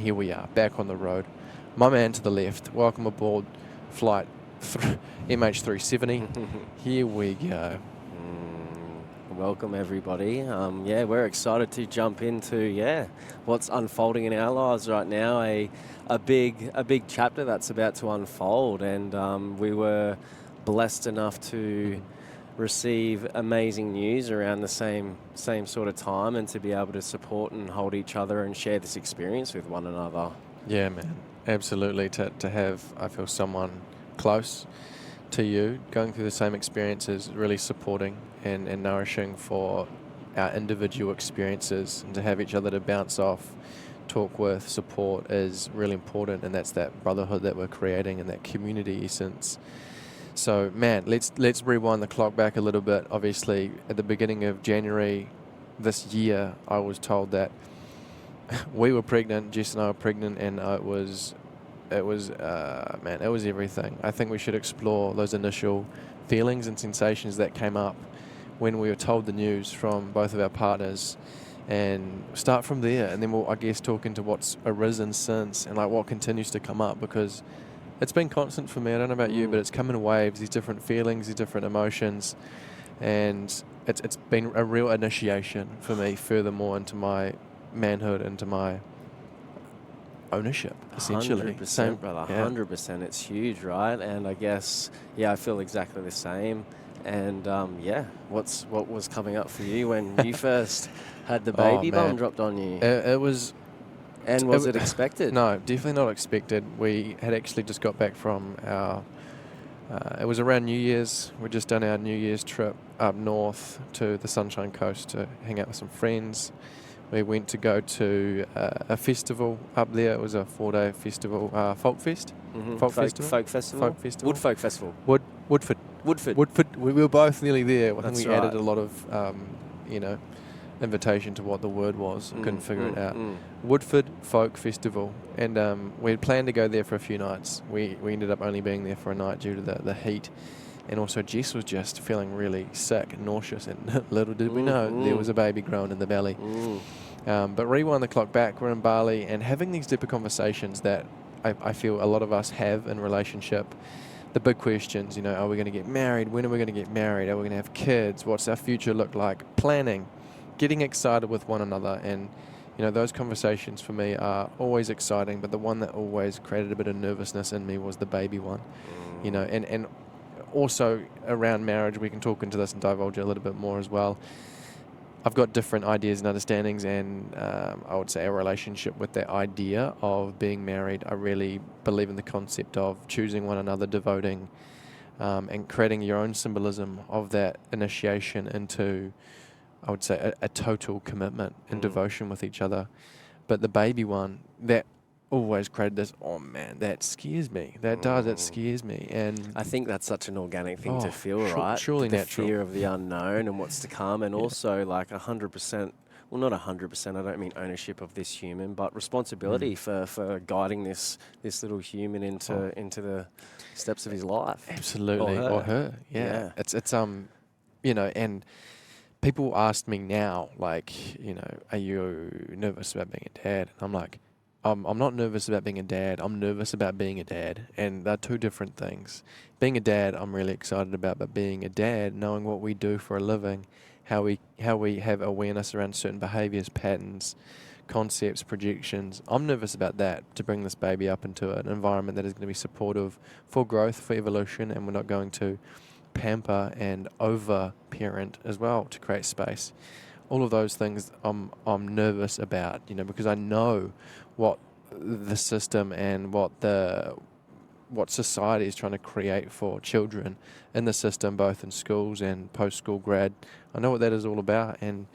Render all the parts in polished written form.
Here we are, back on the road. My man to the left, welcome aboard flight MH370. Here we go. Welcome everybody. We're excited to jump into what's unfolding in our lives right now. A big chapter that's about to unfold, and we were blessed enough to receive amazing news around the same sort of time, and to be able to support and hold each other and share this experience with one another. Yeah, man, absolutely. To have, I feel, someone close to you going through the same experiences, really supporting and nourishing for our individual experiences, and to have each other to bounce off, talk with, support is really important, and that's that brotherhood that we're creating and that community essence. So, man, let's rewind the clock back a little bit. Obviously, at the beginning of January this year, I was told that we were pregnant, Jess and I were pregnant, and it was everything. I think we should explore those initial feelings and sensations that came up when we were told the news from both of our partners, and start from there, and then we'll, I guess, talk into what's arisen since and like what continues to come up, because it's been constant for me. I don't know about you, but it's come in waves, these different feelings, these different emotions, and it's been a real initiation for me furthermore into my manhood, into my ownership, essentially. 100%, brother, 100%. It's huge, right? And I guess, I feel exactly the same. And what was coming up for you when you first had the baby bump dropped on you? It was... And was it expected? No, definitely not expected. We had actually just got back from our... it was around New Year's. We'd just done our New Year's trip up north to the Sunshine Coast to hang out with some friends. We went to go to a festival up there. It was a 4-day festival, Folk Fest. Folk festival? Folk Festival. Wood Folk Festival. Woodford. We were both nearly there. I think we right. added a lot of, invitation to what the word was. I couldn't figure it out. Woodford Folk Festival. And we had planned to go there for a few nights. We ended up only being there for a night due to the heat. And also Jess was just feeling really sick and nauseous, and little did we know there was a baby growing in the belly. But rewind the clock back, we're in Bali and having these deeper conversations that I feel a lot of us have in relationship. The big questions, are we going to get married? When are we going to get married? Are we going to have kids? What's our future look like? Planning, getting excited with one another. And, those conversations for me are always exciting, but the one that always created a bit of nervousness in me was the baby one. And also around marriage, we can talk into this and divulge a little bit more as well. I've got different ideas and understandings, and I would say a relationship with the idea of being married. I really believe in the concept of choosing one another, devoting, and creating your own symbolism of that initiation into, I would say, a total commitment and devotion with each other. But the baby one, that always created this, that scares me. That scares me. And I think that's such an organic thing to feel, right? Surely the natural. Fear of the unknown and what's to come, and also like 100%, well, not 100%, I don't mean ownership of this human, but responsibility for guiding this little human into the steps of his life. Absolutely. Or her. Yeah. It's and people ask me now, like, are you nervous about being a dad? And I'm like, I'm not nervous about being a dad. I'm nervous about being a dad. And they're two different things. Being a dad, I'm really excited about. But being a dad, knowing what we do for a living, how we have awareness around certain behaviours, patterns, concepts, projections, I'm nervous about that, to bring this baby up into an environment that is going to be supportive for growth, for evolution, and we're not going to pamper and over-parent as well to create space. All of those things I'm nervous about, because I know what the system and what society is trying to create for children in the system, both in schools and post-school grad. I know what that is all about, and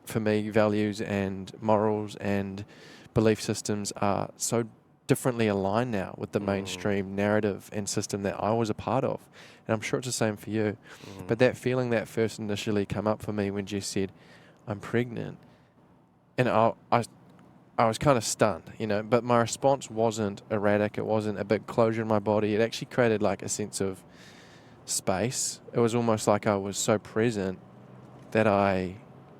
for me, values and morals and belief systems are so differently aligned now with the mainstream narrative and system that I was a part of, and I'm sure it's the same for you. But that feeling that first initially come up for me when Jess said, I'm pregnant, and I was kind of stunned, but my response wasn't erratic. It wasn't a big closure in my body. It actually created like a sense of space. It was almost like I was so present that I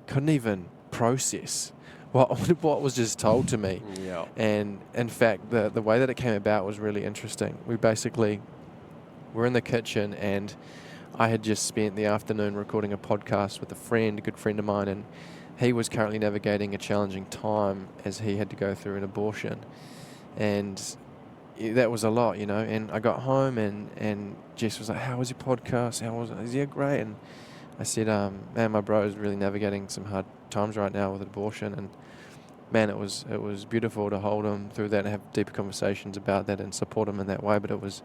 couldn't even process what was just told to me. Yeah. And in fact, the way that it came about was really interesting. We basically were in the kitchen, and I had just spent the afternoon recording a podcast with a good friend of mine, and he was currently navigating a challenging time as he had to go through an abortion. And that was a lot, and I got home, and Jess was like, how was your podcast? How was it? Is, yeah, great. And I said, man, my bro is really navigating some hard times right now with abortion, and man, it was beautiful to hold him through that and have deeper conversations about that and support him in that way. But it was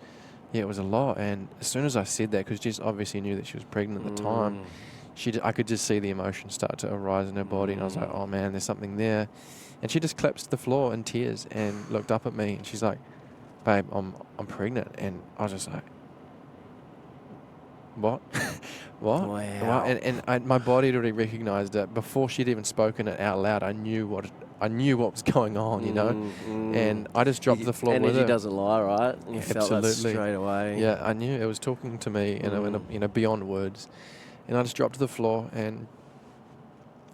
a lot. And as soon as I said that, because Jess obviously knew that she was pregnant at the time, I could just see the emotion start to arise in her body, and I was like, oh man, there's something there. And she just collapsed to the floor in tears and looked up at me, and she's like, babe, I'm pregnant. And I was just like, what? What? Wow. And my body had already recognised it before she'd even spoken it out loud. I knew what was going on, and I just dropped to the floor with her. Energy doesn't lie, right? You felt that straight away. Yeah, I knew it was talking to me, beyond words. And I just dropped to the floor, and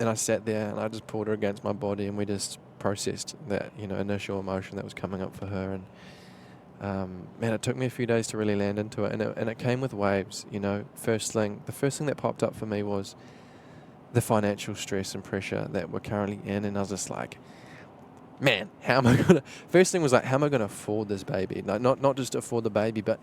I sat there, and I just pulled her against my body, and we just processed that, initial emotion that was coming up for her. And man, it took me a few days to really land into it, and it came with waves. The first thing that popped up for me was the financial stress and pressure that we're currently in, and I was just like, man, how am I gonna? First thing was like, how am I gonna afford this baby? Like, not just afford the baby, but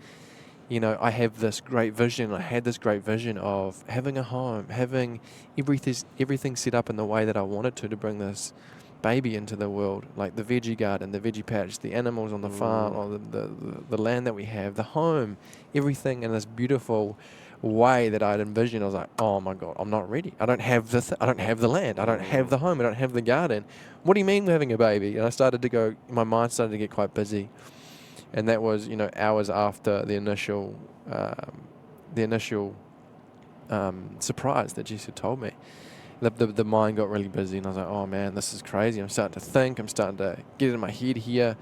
I have this great vision. I had this great vision of having a home, having everything set up in the way that I wanted to bring this baby into the world, like the veggie garden, the veggie patch, the animals on the farm, or the land that we have, the home, everything in this beautiful way that I'd envisioned. I was like, oh my God, I'm not ready. I don't have I don't have the land. I don't have the home. I don't have the garden. What do you mean we're having a baby? And my mind started to get quite busy. And that was, hours after the initial surprise that Jess had told me. The mind got really busy, and I was like, oh man, this is crazy. I'm starting to think. I'm starting to get in my head here.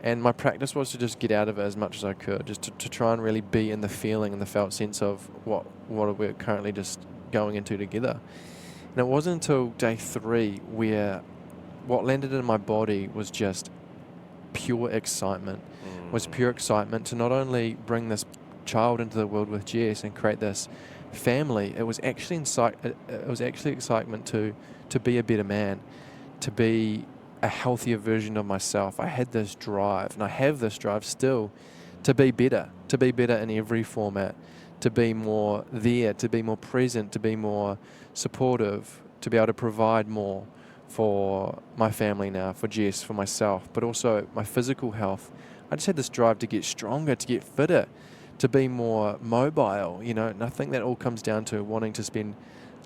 And my practice was to just get out of it as much as I could, just to try and really be in the feeling and the felt sense of what we're currently just going into together. And it wasn't until day 3 where what landed in my body was just pure excitement. Was pure excitement to not only bring this child into the world with Jess and create this family. It was actually excitement to be a better man, to be a healthier version of myself. I had this drive, and I have this drive still, to be better in every format, to be more there, to be more present, to be more supportive, to be able to provide more for my family now, for Jess, for myself, but also my physical health. I just had this drive to get stronger, to get fitter, to be more mobile, and I think that all comes down to wanting to spend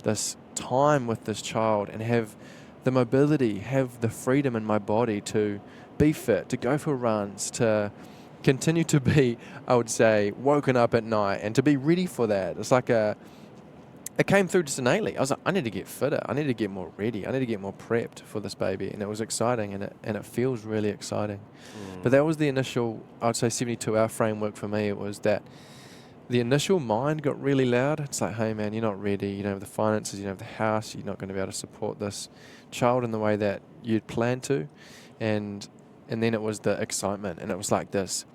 this time with this child and have the mobility, have the freedom in my body to be fit, to go for runs, to continue to be, I would say, woken up at night and to be ready for that. It's like it came through just innately. I was like, I need to get fitter. I need to get more ready. I need to get more prepped for this baby. And it was exciting, and it feels really exciting. But that was the initial, I would say, 72-hour framework for me. It was that the initial mind got really loud. It's like, hey man, you're not ready. You don't have the finances. You don't have the house. You're not going to be able to support this child in the way that you'd planned to. And then it was the excitement. And it was like this,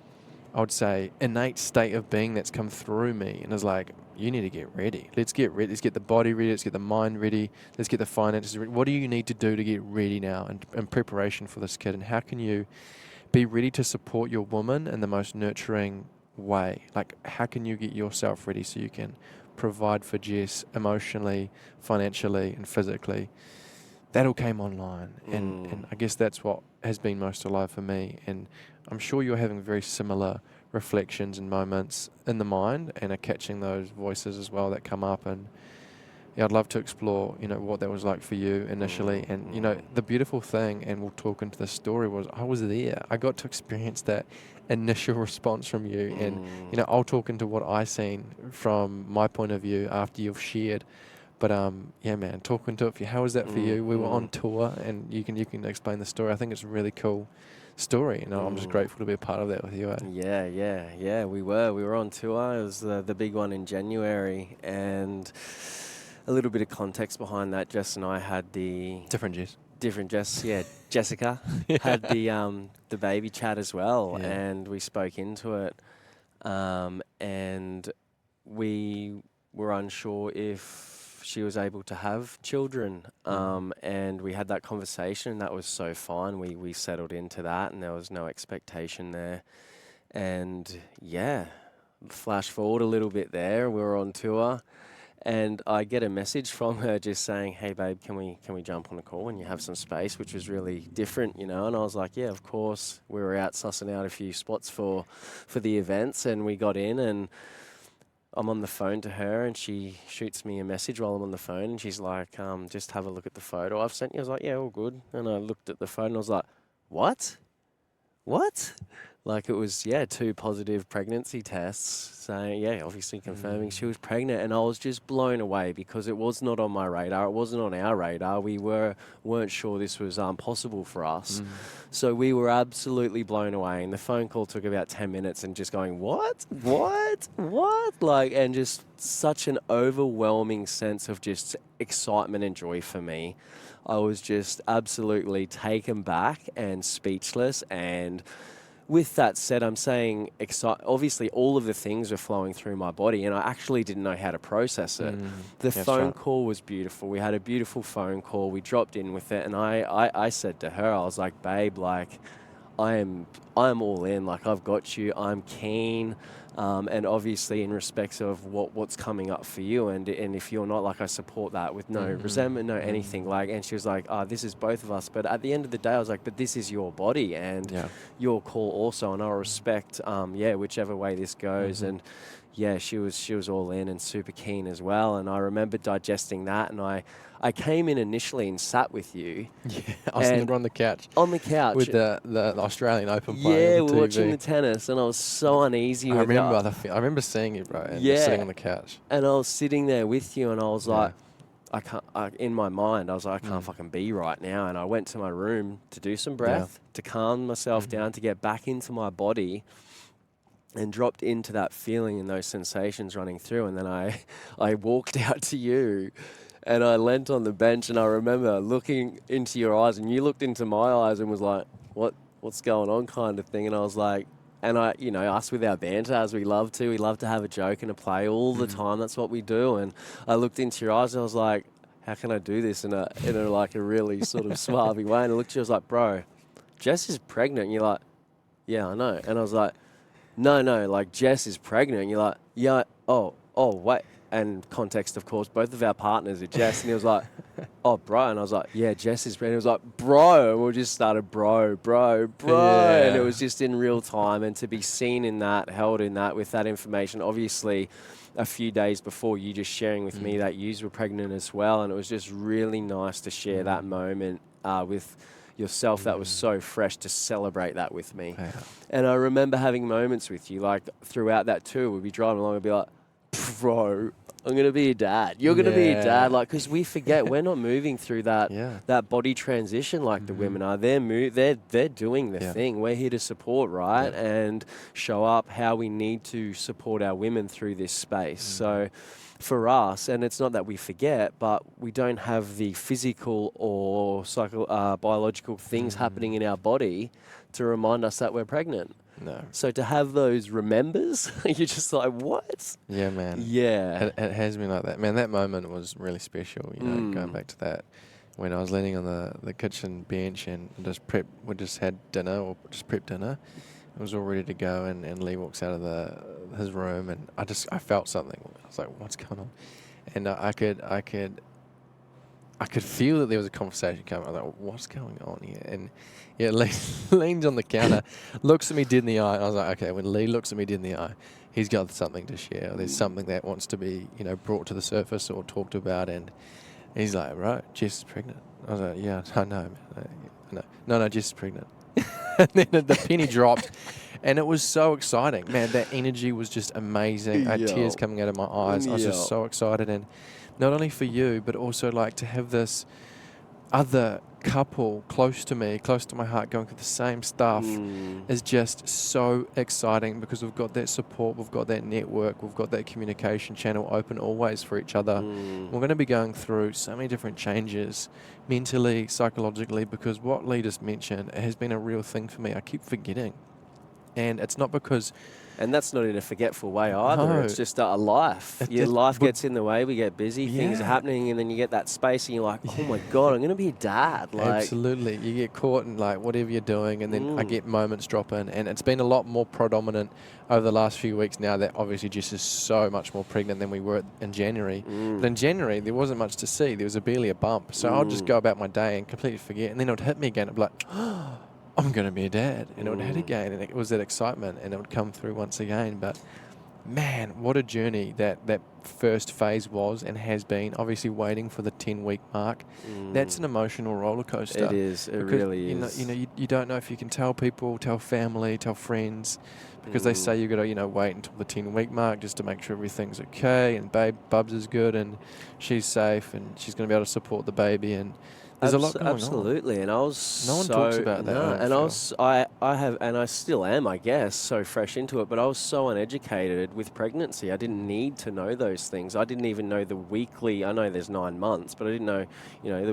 I would say, innate state of being that's come through me. And it's like, you need to get ready. Let's get ready. Let's get the body ready. Let's get the mind ready. Let's get the finances ready. What do you need to do to get ready now in preparation for this kid? And how can you be ready to support your woman in the most nurturing way? Like, how can you get yourself ready so you can provide for Jess emotionally, financially, and physically? That all came online. And I guess that's what has been most alive for me. And I'm sure you're having very similar reflections and moments in the mind and are catching those voices as well that come up. And yeah, I'd love to explore, what that was like for you initially. And, the beautiful thing, and we'll talk into this story, was I was there. I got to experience that initial response from you. And, I'll talk into what I seen from my point of view after you've shared. But yeah, man, talk into it for you. How was that for you? We were on tour, and you can explain the story. I think it's a really cool story, and I'm just grateful to be a part of that with you. Yeah. We were on tour. It was the big one in January, and a little bit of context behind that. Jess and I had the different Jess. different Jess, yeah, Jessica had the baby chat as well, and we spoke into it, and we were unsure if she was able to have children, and we had that conversation. That was so fine. We settled into that, and there was no expectation there. And yeah, flash forward a little bit there. We were on tour. And I get a message from her just saying, "Hey babe, can we jump on a call when you have some space?" Which was really different, you know. And I was like, "Yeah, of course." We were out sussing out a few spots for the events, and we got in, and I'm on the phone to her, and she shoots me a message while I'm on the phone, and she's like, "Just have a look at the photo I've sent you." I was like, "Yeah, all good." And I looked at the photo, and I was like, "What? What?" Like, it was, 2 positive pregnancy tests saying, obviously confirming she was pregnant. And I was just blown away because it was not on my radar. It wasn't on our radar. We weren't sure this was possible for us. So we were absolutely blown away. And the phone call took about 10 minutes and just going, what? Like, and just such an overwhelming sense of just excitement and joy for me. I was just absolutely taken back and speechless. And with that said, I'm saying obviously all of the things were flowing through my body, and I actually didn't know how to process it. The phone call was beautiful. We had a beautiful phone call. We dropped in with it, and I said to her, I was like, "Babe, like, I'm all in. Like, I've got you. I'm keen." And obviously in respects of what's coming up for you, and if you're not, like, I support that with no resentment, no anything. Like, and she was like, "This is both of us." But at the end of the day, I was like, "But this is your body and your call also, and I'll respect whichever way this goes." And she was all in and super keen as well. And I remember digesting that, and I came in initially and sat with you. Yeah, I was on the couch. On the couch. With the Australian Open play. Yeah, we're watching the tennis, and I was so uneasy. I remember seeing you, bro, and just sitting on the couch. And I was sitting there with you, and I was like, in my mind, I was like, I can't fucking be right now. And I went to my room to do some breath, to calm myself down, to get back into my body, and dropped into that feeling and those sensations running through. And then I walked out to you, and I leant on the bench, and I remember looking into your eyes, and you looked into my eyes and was like, what's going on, kind of thing. And I was like, and us with our banter, as we love to have a joke and a play all the time. That's what we do. And I looked into your eyes, and I was like, how can I do this in a like a really sort of suave way? And I looked at you, I was like, bro, Jess is pregnant. And you're like, yeah, I know. And I was like, no, like, Jess is pregnant. And you're like, yeah, oh, wait. And context, of course, both of our partners are Jess. And he was like, oh, bro. And I was like, yeah, Jess is pregnant. He was like, bro. And we just started, bro. Yeah. And it was just in real time. And to be seen in that, held in that, with that information, obviously a few days before, you just sharing with me that you were pregnant as well. And it was just really nice to share that moment with yourself. That was so fresh, to celebrate that with me. Yeah. And I remember having moments with you, like, throughout that tour. We'd be driving along and be like, bro, I'm going to be a dad. You're going to be a dad. Like, because we forget we're not moving through that that body transition like the women are. They're doing the thing. We're here to support, right? And show up how we need to support our women through this space. So for us, and it's not that we forget, but we don't have the physical or biological things happening in our body to remind us that we're pregnant. No. So to have those remembers, you're just like, what? Yeah, man. Yeah. It has been like that. Man, that moment was really special, you know, going back to that. When I was leaning on the kitchen bench and we just had dinner, or just prepped dinner. It was all ready to go, and Lee walks out of his room, and I felt something. I was like, what's going on? And I could feel that there was a conversation coming. I was like, what's going on here? And leans on the counter, looks at me dead in the eye. And I was like, okay, when Lee looks at me dead in the eye, he's got something to share. There's something that wants to be, brought to the surface or talked about. And he's like, right, Jess is pregnant. I was like, yeah, I know, man. No, Jess is pregnant. And then the penny dropped. And it was so exciting. Man, that energy was just amazing. I had tears coming out of my eyes. I was just so excited. And not only for you, but also, like, to have this other couple close to me, close to my heart, going through the same stuff is just so exciting, because we've got that support, we've got that network, we've got that communication channel open always for each other. We're going to be going through so many different changes mentally, psychologically, because what Lee just mentioned has been a real thing for me. I keep forgetting. And it's not because... And that's not in a forgetful way either. No. It's just a life. Your life gets in the way. We get busy. Things are happening, and then you get that space, and you're like, "Oh my God, I'm going to be a dad." Like, absolutely, you get caught in like whatever you're doing, and then I get moments drop in, and it's been a lot more predominant over the last few weeks now. That obviously Jess is so much more pregnant than we were in January. But in January there wasn't much to see. There was barely a bump, so I'll just go about my day and completely forget, and then it would hit me again. I'd be like, "Oh, I'm going to be a dad," and it would hit again, and it was that excitement, and it would come through once again. But man, what a journey that first phase was and has been. Obviously waiting for the 10-week mark. That's an emotional roller coaster. It is. It really is. You don't know if you can tell people, tell family, tell friends, because they say you've got to, wait until the 10-week mark just to make sure everything's okay, and Bubs is good and she's safe and she's going to be able to support the baby, and there's a lot going on. Absolutely, and I was no one talks about that. No, and I have, and I still am, I guess, so fresh into it. But I was so uneducated with pregnancy. I didn't need to know those things. I didn't even know the weekly. I know there's 9 months, but I didn't know, they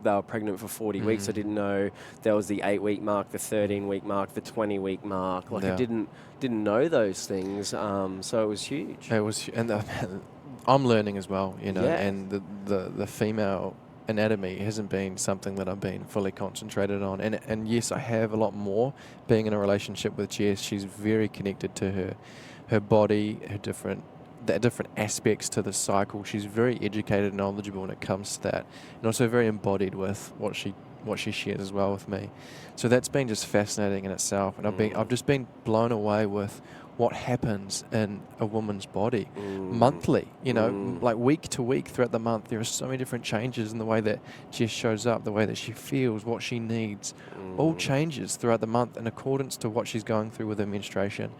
were pregnant for 40 weeks. I didn't know there was the 8-week mark, the 13-week mark, the 20-week mark. Like I didn't know those things. So it was huge. It was, and I'm learning as well. And the female anatomy hasn't been something that I've been fully concentrated on, and yes, I have a lot more. Being in a relationship with Jess, she's very connected to her body, the different aspects to the cycle. She's very educated and knowledgeable when it comes to that, and also very embodied with what she shares as well with me. So that's been just fascinating in itself, and I've just been blown away with what happens in a woman's body monthly, like week to week throughout the month. There are so many different changes in the way that Jess shows up, the way that she feels, what she needs, all changes throughout the month in accordance to what she's going through with her menstruation.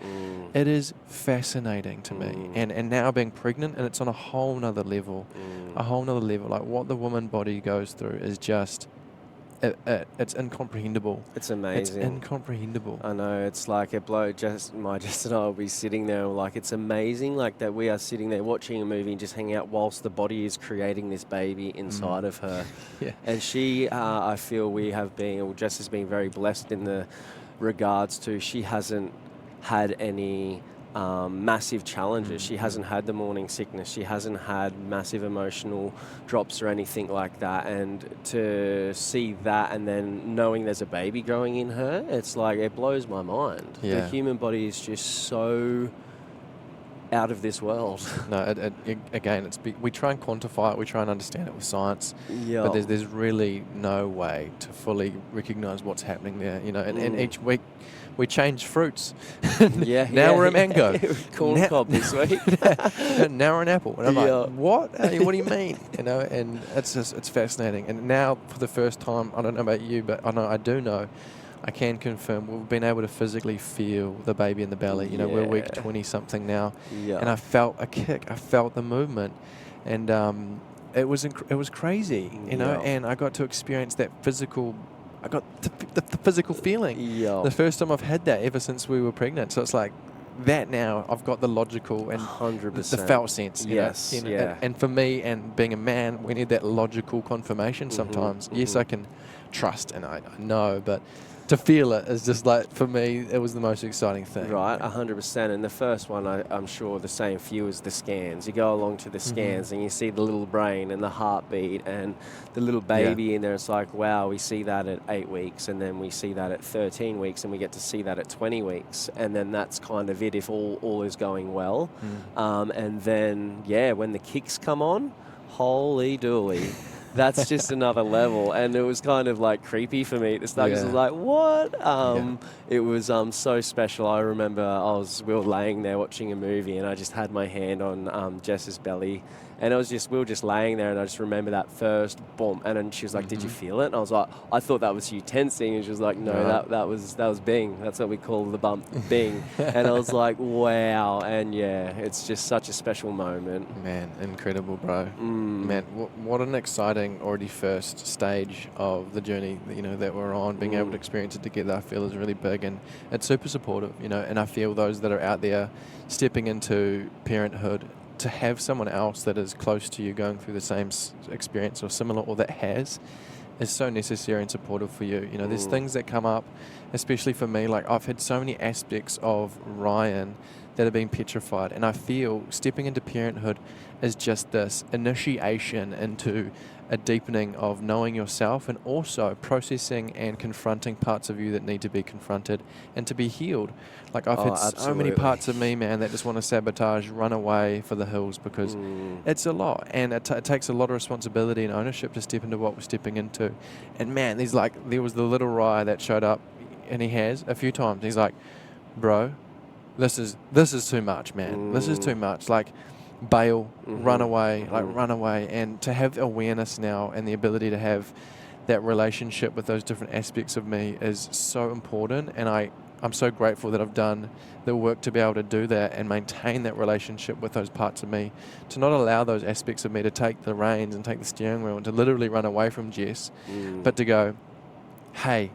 It is fascinating to me. And now being pregnant, and it's on a whole nother level, like what the woman body goes through is just... It's incomprehensible. It's amazing. It's incomprehensible. I know. It's like it blows. Jess and I will be sitting there like, it's amazing, like that we are sitting there watching a movie and just hanging out whilst the body is creating this baby inside of her. And she, I feel Jess has been very blessed in the regards to, she hasn't had any massive challenges. She hasn't had the morning sickness. She hasn't had massive emotional drops or anything like that. And to see that, and then knowing there's a baby growing in her, it's like, it blows my mind. The human body is just so out of this world. No, again, we try and quantify it, we try and understand it with science, but there's really no way to fully recognise what's happening there. And each week we change fruits. Now we're a mango. Corn cob this week. Now we're an apple. And I'm like, what? What do you mean? And it's fascinating. And now for the first time, I don't know about you, but I do know, I can confirm we've been able to physically feel the baby in the belly. We're week 20 something now, and I felt a kick. I felt the movement, and it was crazy, And I got to experience that physical. I got the physical feeling. The first time I've had that ever since we were pregnant. So it's like that now. I've got the logical and 100%. the felt sense. And for me, and being a man, we need that logical confirmation sometimes. Yes, I can trust and I know, but to feel it is just like, for me, it was the most exciting thing. Right, 100%. And the first one, I'm sure the same for you, is the scans. You go along to the scans and you see the little brain and the heartbeat and the little baby in there. It's like, wow, we see that at 8 weeks, and then we see that at 13 weeks, and we get to see that at 20 weeks. And then that's kind of it if all is going well. And then, when the kicks come on, holy dooly. That's just another level, and it was kind of like creepy for me at the start, because I was like, what? It was so special. I remember we were laying there watching a movie, and I just had my hand on Jess's belly, And we were just laying there, and I just remember that first boom. And then she was like, "Did you feel it?" And I was like, "I thought that was you tensing." And she was like, "No, that was Bing. That's what we call the bump, Bing." And I was like, "Wow!" And yeah, it's just such a special moment. Man, incredible, bro. Man, what an exciting already first stage of the journey that we're on. Being able to experience it together, I feel is really big, and it's super supportive. And I feel those that are out there stepping into parenthood, to have someone else that is close to you going through the same experience or similar, or that has, is so necessary and supportive for you. There's things that come up, especially for me, like I've had so many aspects of Ryan that have been petrified, and I feel stepping into parenthood is just this initiation into a deepening of knowing yourself, and also processing and confronting parts of you that need to be confronted and to be healed. Like I've had so many parts of me, man, that just want to sabotage, run away for the hills, because it's a lot, and it takes a lot of responsibility and ownership to step into what we're stepping into. And man, there was the little Rye that showed up, and he has a few times. He's like, "Bro, this is too much, man. This is too much." Like, bail, run away, run away. And to have awareness now and the ability to have that relationship with those different aspects of me is so important. And I'm so grateful that I've done the work to be able to do that and maintain that relationship with those parts of me, to not allow those aspects of me to take the reins and take the steering wheel and to literally run away from Jess, but to go, "Hey,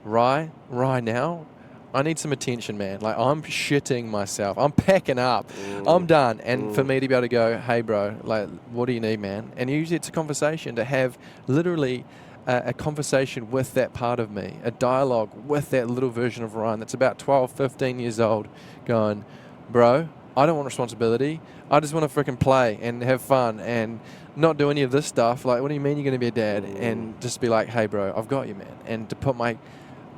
Rye now, I need some attention, man. Like, I'm shitting myself. I'm packing up. I'm done." And for me to be able to go, "Hey, bro, like, what do you need, man?" And usually it's a conversation, to have literally a conversation with that part of me, a dialogue with that little version of Ryan that's about 12, 15 years old, going, "Bro, I don't want responsibility. I just want to freaking play and have fun and not do any of this stuff. Like, what do you mean you're going to be a dad?" And just be like, "Hey, bro, I've got you, man." And to put my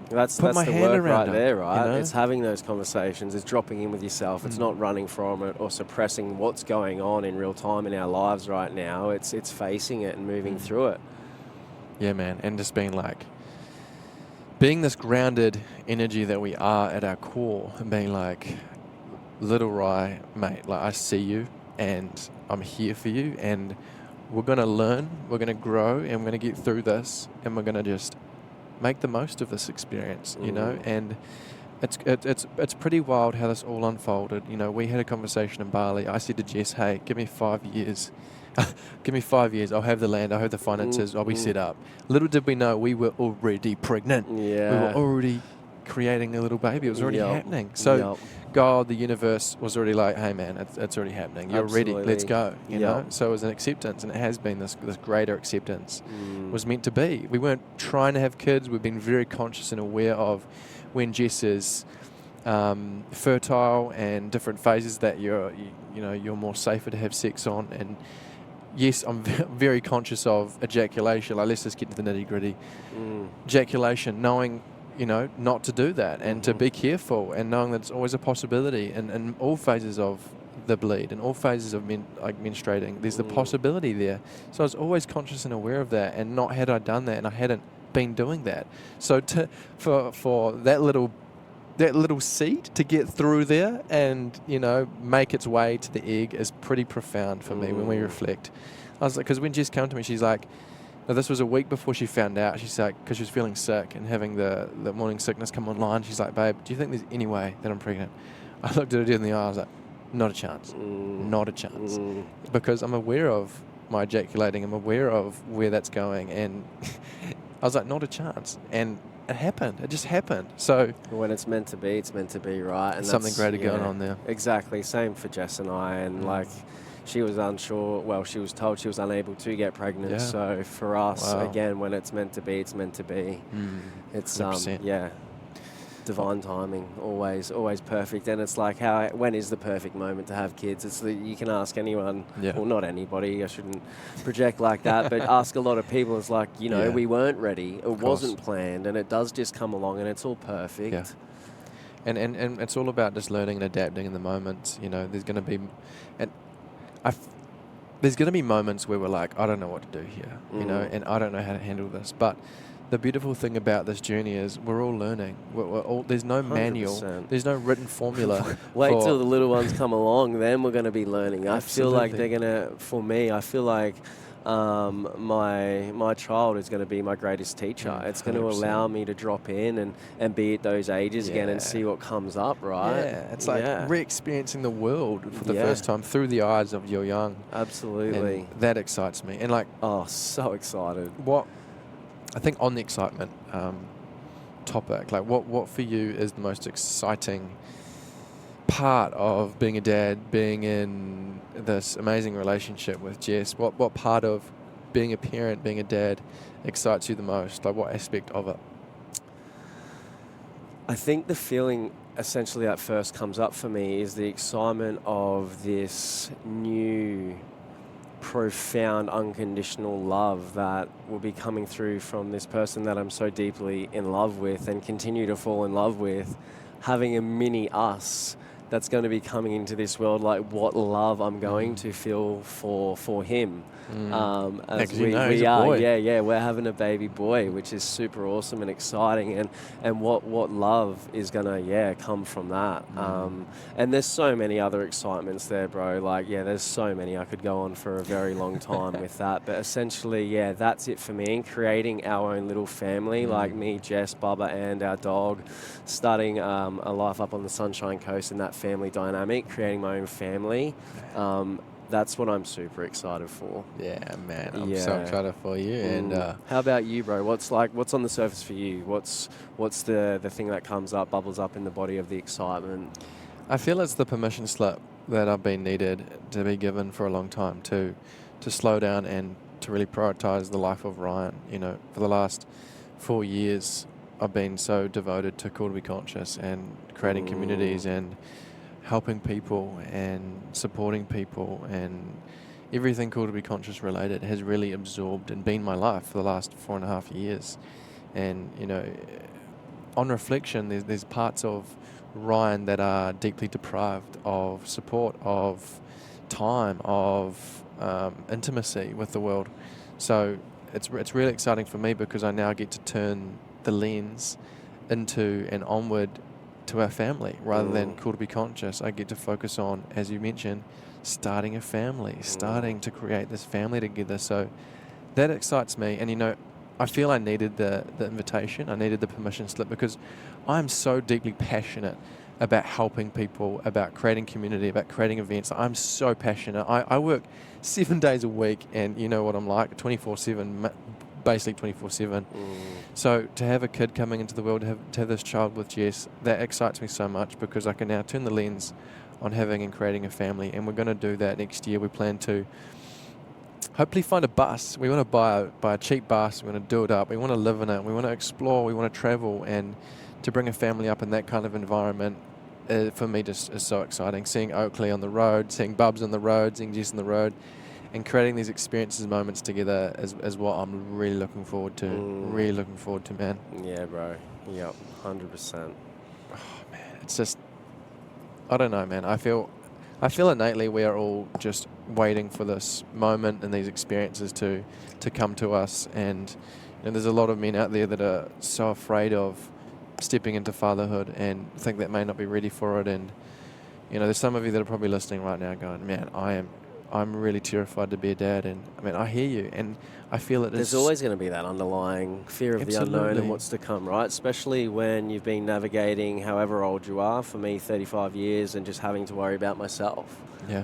That's my the hand work around right there, right? it, It's having those conversations. It's dropping in with yourself. It's not running from it or suppressing what's going on in real time in our lives right now. It's facing it and moving through it. Yeah, man. And just being this grounded energy that we are at our core, and being like, "Little Rye, mate, like, I see you and I'm here for you, and we're going to learn, we're going to grow, and we're going to get through this, and we're going to just make the most of this experience," and it's pretty wild how this all unfolded. We had a conversation in Bali. I said to Jess, "Hey, give me 5 years. Give me 5 years. I'll have the land. I'll have the finances. I'll be set up." Little did we know, we were already pregnant. Yeah. We were already creating a little baby. It was already happening. So God, the universe, was already like, "Hey, man, it's already happening. You're ready. Let's go." You know. So it was an acceptance, and it has been this greater acceptance. Was meant to be. We weren't trying to have kids. We've been very conscious and aware of when Jess is fertile, and different phases that you're more safer to have sex on. And yes, I'm very conscious of ejaculation. Like, let's just get to the nitty gritty. Ejaculation, knowing not to do that, and to be careful, and knowing that it's always a possibility in all phases of the bleed, in all phases of menstruating. There's the possibility there. So I was always conscious and aware of that, and not had I done that, and I hadn't been doing that. So for that little seed to get through there and make its way to the egg is pretty profound for me when we reflect. I was like, because when Jess came to me, she's like, now, this was a week before she found out. She's like, because she was feeling sick and having the morning sickness come online. She's like, "Babe, do you think there's any way that I'm pregnant?" I looked at her in the eye. I was like, "Not a chance. Not a chance." Because I'm aware of my ejaculating. I'm aware of where that's going. And I was like, "Not a chance." And it happened. It just happened. So when it's meant to be, it's meant to be, right? And something greater going on there. Exactly. Same for Jess and I. And she was unsure. Well, she was told she was unable to get pregnant. Yeah. So for us, again, when it's meant to be, it's meant to be. It's 100%. Divine timing, always perfect. And it's like, when is the perfect moment to have kids? It's you can ask anyone, well, not anybody, I shouldn't project like that, but ask a lot of people. It's like, we weren't ready, it wasn't planned, and it does just come along, and it's all perfect. Yeah. And it's all about just learning and adapting in the moments. There's going to be, there's going to be moments where we're like, "I don't know what to do here," and I don't know how to handle this. But the beautiful thing about this journey is we're all learning. We're all, there's no manual. 100%. There's no written formula. Wait till the little ones come along, then we're going to be learning. I feel like Absolutely. they're going to, for me, I feel like my child is going to be my greatest teacher. It's going to 100%. allow me to drop in and be at those ages again and see what comes up, right? Yeah, it's like re-experiencing the world for the first time through the eyes of your young. Absolutely. And that excites me. And like, oh, so excited. What I think on the excitement topic, like what for you is the most exciting part of being a dad, being in this amazing relationship with Jess? What part of being a parent, being a dad excites you the most? Like what aspect of it? I think the feeling essentially that first comes up for me is the excitement of this new profound unconditional love that will be coming through from this person that I'm so deeply in love with and continue to fall in love with, having a mini us that's going to be coming into this world, like what love I'm going to feel for him. As we are, boy. we're having a baby boy, which is super awesome and exciting, and what love is gonna come from that. And there's so many other excitements there, bro. Like there's so many. I could go on for a very long time with that, but essentially, that's it for me. Creating our own little family, like me, Jess, Bubba, and our dog, starting a life up on the Sunshine Coast in that family dynamic, creating my own family. That's what I'm super excited for. Yeah, man. I'm so excited for you. And how about you, bro? What's on the surface for you? What's the thing that comes up, bubbles up in the body of the excitement? I feel it's the permission slip that I've been needed to be given for a long time to slow down and to really prioritize the life of Ryan. You know, for the last 4 years, I've been so devoted to Call to Be Conscious and creating communities and helping people and supporting people, and everything Call to Be Conscious related has really absorbed and been my life for the last 4.5 years. And, you know, on reflection, there's parts of Ryan that are deeply deprived of support, of time, of intimacy with the world. So it's really exciting for me because I now get to turn the lens into and onward to our family rather than Call to Be Conscious. I get to focus on, as you mentioned, starting a family, starting to create this family together. So that excites me. And, you know, I feel I needed the invitation. I needed the permission slip because I'm so deeply passionate about helping people, about creating community, about creating events. I'm so passionate. I work 7 days a week, and you know what I'm like, 24/7, basically 24/7. So to have a kid coming into the world, to have this child with Jess, that excites me so much because I can now turn the lens on having and creating a family. And we're going to do that next year. We plan to hopefully find a bus. We want to buy a cheap bus. We want to do it up. We want to live in it. We want to explore. We want to travel. And to bring a family up in that kind of environment, for me, just is so exciting. Seeing Oakley on the road, seeing Bubs on the road, seeing Jess on the road, and creating these experiences, moments together is what I'm really looking forward to. Really looking forward to, man. Yeah, bro. Yep, 100%. Oh, man, it's just, I don't know, man. I feel innately we are all just waiting for this moment and these experiences to come to us. And there's a lot of men out there that are so afraid of stepping into fatherhood and think that may not be ready for it. And there's some of you that are probably listening right now going, man, I'm really terrified to be a dad. And I mean, I hear you, and I feel it There's always going to be that underlying fear of the unknown and what's to come, right? Especially when you've been navigating however old you are, for me 35 years, and just having to worry about myself. Yeah.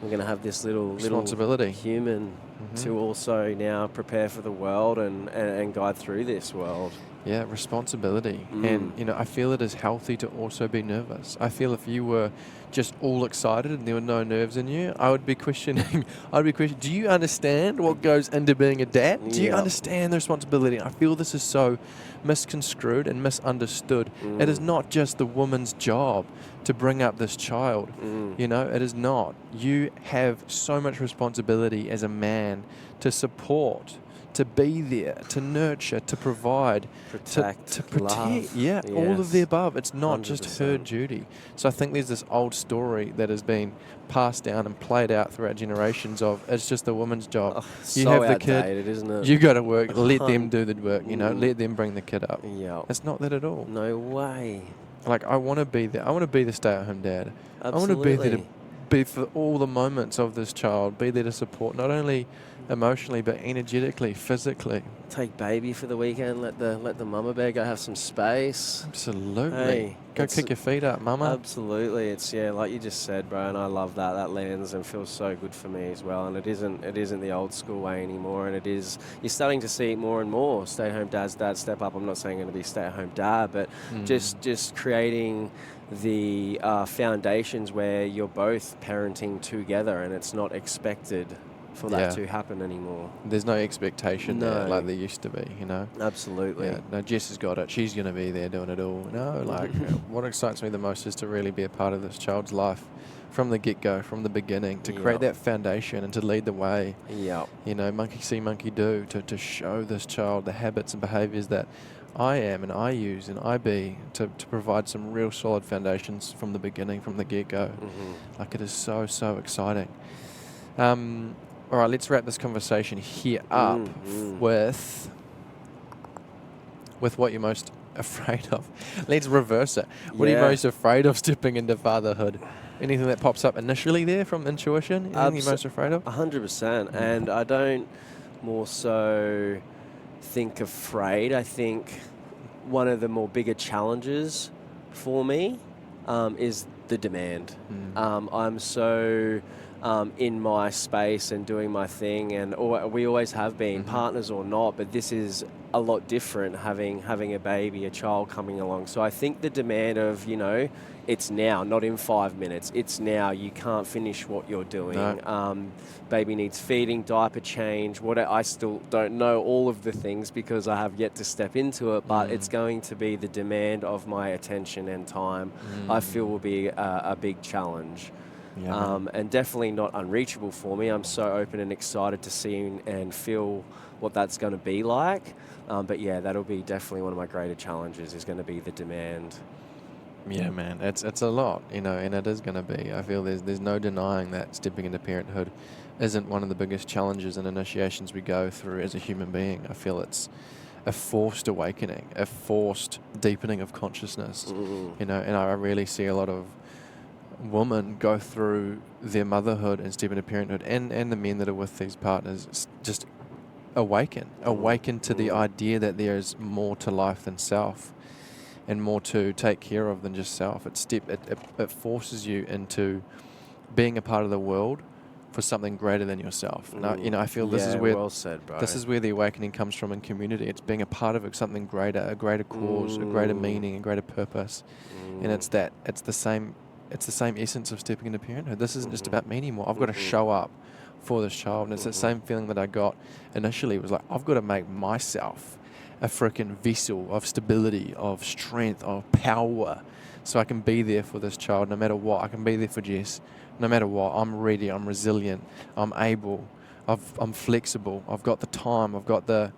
I'm going to have this little responsibility human to also now prepare for the world and guide through this world. Yeah, responsibility. And, I feel it is healthy to also be nervous. I feel if you were just all excited and there were no nerves in you, I would be questioning, do you understand what goes into being a dad? Do you understand the responsibility? I feel this is so misconstrued and misunderstood. It is not just the woman's job to bring up this child. It is not. You have so much responsibility as a man to support, to be there, to nurture, to provide, Protect, to protect. love. Yeah, all of the Yes. above. It's not just her 100%. duty. So I think there's this old story that has been passed down and played out throughout generations of it's just the woman's job. Oh, You so have the outdated, kid, isn't it? you got to work, let them do the work, Mm. let them bring the kid up. Yeah. It's not that at all. No way. Like, I want to be there. I want to be the stay-at-home dad. Absolutely. I want to be there to be for all the moments of this child, be there to support not only emotionally but energetically, physically. Take baby for the weekend. Let the mama bear go have some space. Absolutely. Hey, Go kick your feet up, mama. Absolutely. It's like you just said, bro, and I love that. That lands and feels so good for me as well. And it isn't the old school way anymore. And you're starting to see it more and more. Stay-at-home dads step up. I'm not saying going to be stay-at-home dad, but just creating the foundations where you're both parenting together, and it's not expected for that to happen anymore. There's no expectation there like there used to be, Absolutely. Yeah, no, Jess has got it. She's going to be there doing it all. No, what excites me the most is to really be a part of this child's life from the get-go, from the beginning, to create that foundation and to lead the way. Yeah. Monkey see, monkey do, to show this child the habits and behaviours that I am and I use and I be to provide some real solid foundations from the beginning, from the get-go. Like, it is so, so exciting. All right, let's wrap this conversation here up with what you're most afraid of. Let's reverse it. What are you most afraid of stepping into fatherhood? Anything that pops up initially there from intuition? Anything you're most afraid of? 100%. And I don't more so think afraid. I think one of the more bigger challenges for me is the demand. I'm so in my space and doing my thing, and we always have been, partners or not, but this is a lot different, having a baby, a child coming along. So I think the demand of, it's now, not in 5 minutes, it's now, you can't finish what you're doing. No. Baby needs feeding, diaper change, I still don't know all of the things because I have yet to step into it, but it's going to be the demand of my attention and time, I feel will be a big challenge. Yeah, and definitely not unreachable for me. I'm so open and excited to see and feel what that's going to be like. But yeah, that'll be definitely one of my greater challenges, is going to be the demand. Yeah, man, it's a lot, and it is going to be. I feel there's no denying that stepping into parenthood isn't one of the biggest challenges and initiations we go through as a human being. I feel it's a forced awakening, a forced deepening of consciousness, and I really see a lot of women go through their motherhood and step into parenthood, and the men that are with these partners just awaken to the idea that there is more to life than self and more to take care of than just self. It forces you into being a part of the world for something greater than yourself. I feel this is where well said, bro. This is where the awakening comes from in community. It's being a part of something greater, a greater cause, a greater meaning, a greater purpose. And it's the same essence of stepping into parenthood. This isn't just about me anymore. I've got to show up for this child. And it's the same feeling that I got initially. It was like, I've got to make myself a freaking vessel of stability, of strength, of power, so I can be there for this child no matter what. I can be there for Jess no matter what. I'm ready, I'm resilient, I'm able, I'm flexible, I've got the time, I've got the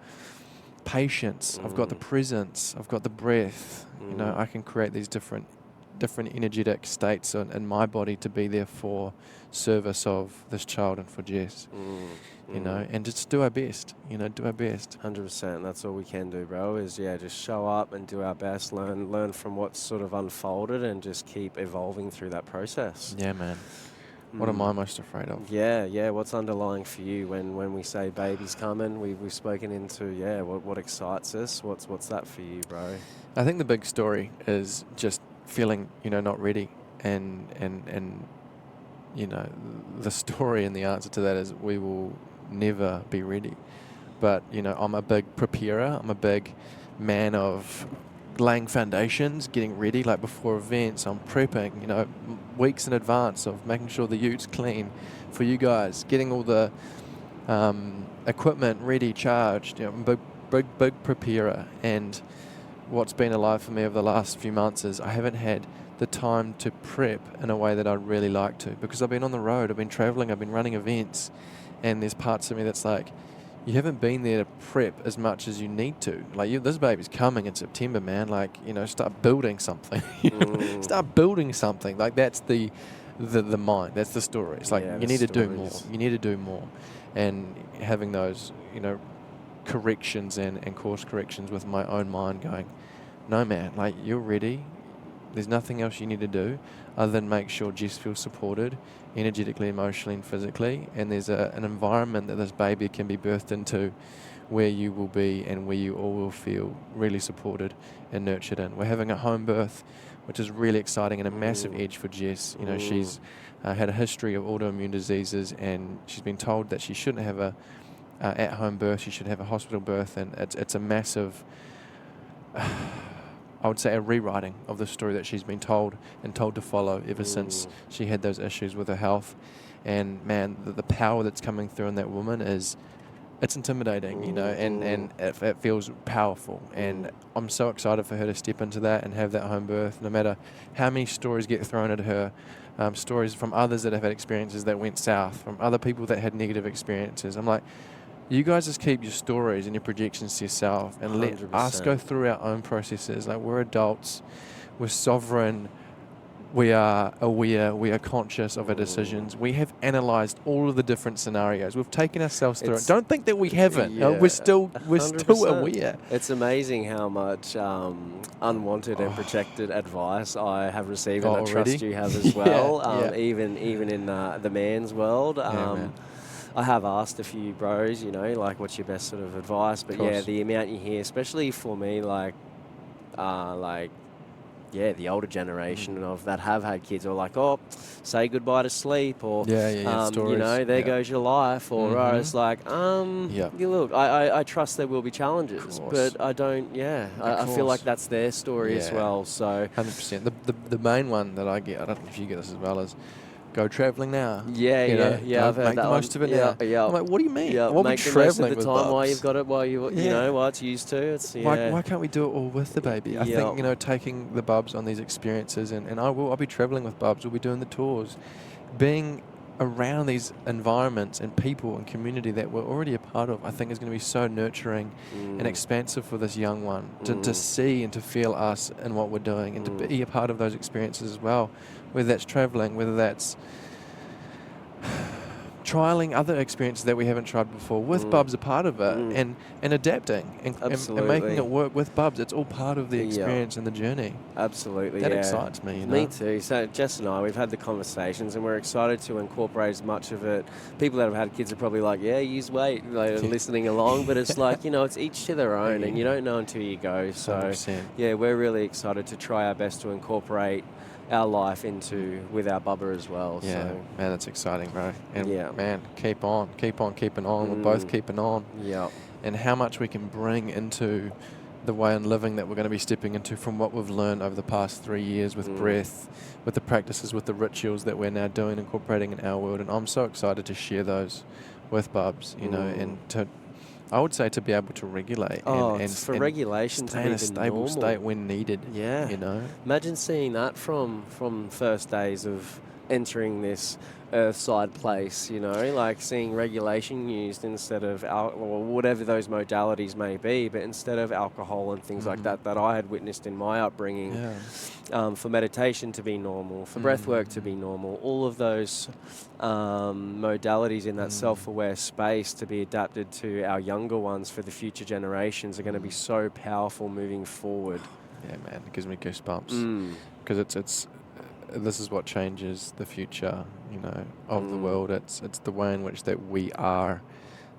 patience, I've got the presence, I've got the breath. I can create these different energetic states in my body to be there for service of this child and for Jess. And just do our best, do our best. 100%. That's all we can do, bro, is just show up and do our best, learn from what's sort of unfolded and just keep evolving through that process. Yeah, man. What am I most afraid of? Yeah. What's underlying for you when we say baby's coming? We've spoken into, what excites us? What's that for you, bro? I think the big story is just feeling, not ready, and the story and the answer to that is we will never be ready. But I'm a big preparer. I'm a big man of laying foundations, getting ready, like before events. I'm prepping, weeks in advance of making sure the ute's clean for you guys, getting all the equipment ready, charged. I'm a big preparer. And what's been alive for me over the last few months is I haven't had the time to prep in a way that I'd really like to, because I've been on the road, I've been traveling, I've been running events, and there's parts of me that's like, you haven't been there to prep as much as you need to. Like, this baby's coming in September, man. Like, start building something. Start building something. Like, that's the mind. That's the story. It's like, you need to do more. You need to do more. And having those, corrections and course corrections with my own mind going, no, man, like, you're ready. There's nothing else you need to do other than make sure Jess feels supported energetically, emotionally, and physically. And there's an environment that this baby can be birthed into where you will be and where you all will feel really supported and nurtured in. We're having a home birth, which is really exciting and a massive edge for Jess. She's had a history of autoimmune diseases, and she's been told that she shouldn't have a at-home birth. She should have a hospital birth, and it's a massive... I would say a rewriting of the story that she's been told and told to follow ever since she had those issues with her health. And man, the power that's coming through in that woman it's intimidating, and it feels powerful. And I'm so excited for her to step into that and have that home birth, no matter how many stories get thrown at her, stories from others that have had experiences that went south, from other people that had negative experiences. I'm like, you guys just keep your stories and your projections to yourself and 100%. Let us go through our own processes. Like, we're adults, we're sovereign, we are aware, we are conscious of our decisions. We have analysed all of the different scenarios. We've taken ourselves through it. Don't think that we haven't. We're still aware. It's amazing how much unwanted and protected advice I have received, and I trust you have as well. Even in the man's world. Man. I have asked a few bros, like, what's your best sort of advice? But the amount you hear, especially for me, the older generation of that have had kids, are like, oh, say goodbye to sleep, or there goes your life, or it's like, look, I trust there will be challenges, but I don't. I feel like that's their story as well. So 100%. The main one that I get, I don't know if you get this as well, is go travelling now. I've heard make that the most of it now. I'm like, what do you mean? We'll make be the most of travelling the with time Bubs. while you've got it, while it's used to. It's why can't we do it all with the baby? I think taking the Bubs on these experiences, and I'll be travelling with Bubs. We'll be doing the tours, being around these environments and people and community that we're already a part of. I think is going to be so nurturing and expansive for this young one to see and to feel us and what we're doing, and to be a part of those experiences as well. Whether that's travelling, whether that's trialing other experiences that we haven't tried before, with Bubs a part of it, and adapting and making it work with Bubs. It's all part of the experience and the journey. Absolutely, that excites me. Me too. So Jess and I, we've had the conversations, and we're excited to incorporate as much of it. People that have had kids are probably like, use weight, listening along, but it's like, it's each to their own, and you don't know until you go. So 100%. We're really excited to try our best to incorporate our life with our Bubba as well. Yeah, so. Man, that's exciting, bro. And man, keep on keeping on. We're both keeping on. Yeah. And how much we can bring into the way and living that we're going to be stepping into from what we've learned over the past 3 years with breath, with the practices, with the rituals that we're now doing, incorporating in our world. And I'm so excited to share those with Bubs, and to, I would say, to be able to regulate and for regulation stay to be in a stable state when needed. Imagine seeing that from first days of entering this earthside place, like seeing regulation used instead of or whatever those modalities may be, but instead of alcohol and things like that I had witnessed in my upbringing. For meditation to be normal, for breathwork to be normal, all of those modalities in that self-aware space to be adapted to our younger ones for the future generations are going to be so powerful moving forward. Yeah, man, it gives me goosebumps because it's this is what changes the future, of the world. It's the way in which that we are,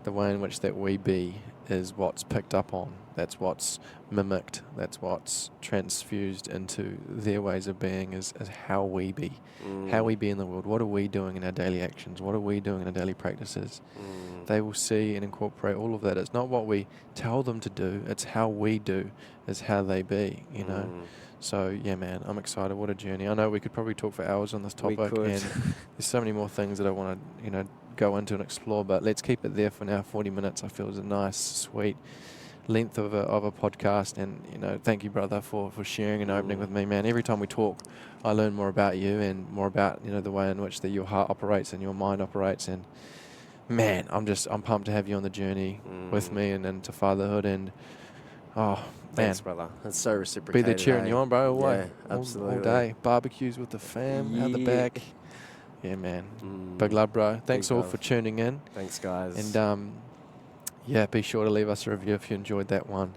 the way in which that we be is what's picked up on. That's what's mimicked. That's what's transfused into their ways of being is how we be. How we be in the world. What are we doing in our daily actions? What are we doing in our daily practices? They will see and incorporate all of that. It's not what we tell them to do. It's how we do is how they be, So, man, I'm excited. What a journey. I know we could probably talk for hours on this topic, and there's so many more things that I want to, go into and explore, but let's keep it there for now. 40 minutes, I feel, is a nice, sweet length of a podcast. And, thank you, brother, for sharing and opening with me, man. Every time we talk, I learn more about you and more about, the way in which that your heart operates and your mind operates. And, man, I'm pumped to have you on the journey with me and to fatherhood. And Thanks, brother. That's so reciprocated. Be there cheering you on, bro. All Yeah, way, absolutely. all day. Barbecues with the fam out the back. Yeah, man. Big love, bro. Thanks all for tuning in. Thanks, guys. And be sure to leave us a review if you enjoyed that one.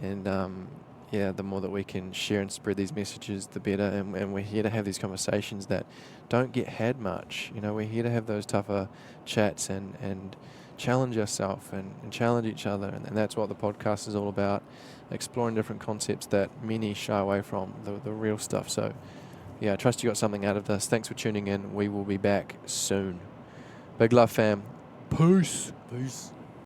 And the more that we can share and spread these messages, the better. And we're here to have these conversations that don't get had much. You know, we're here to have those tougher chats and challenge ourselves and challenge each other. And that's what the podcast is all about, exploring different concepts that many shy away from, the real stuff. So, I trust you got something out of this. Thanks for tuning in. We will be back soon. Big love, fam. Peace. Peace.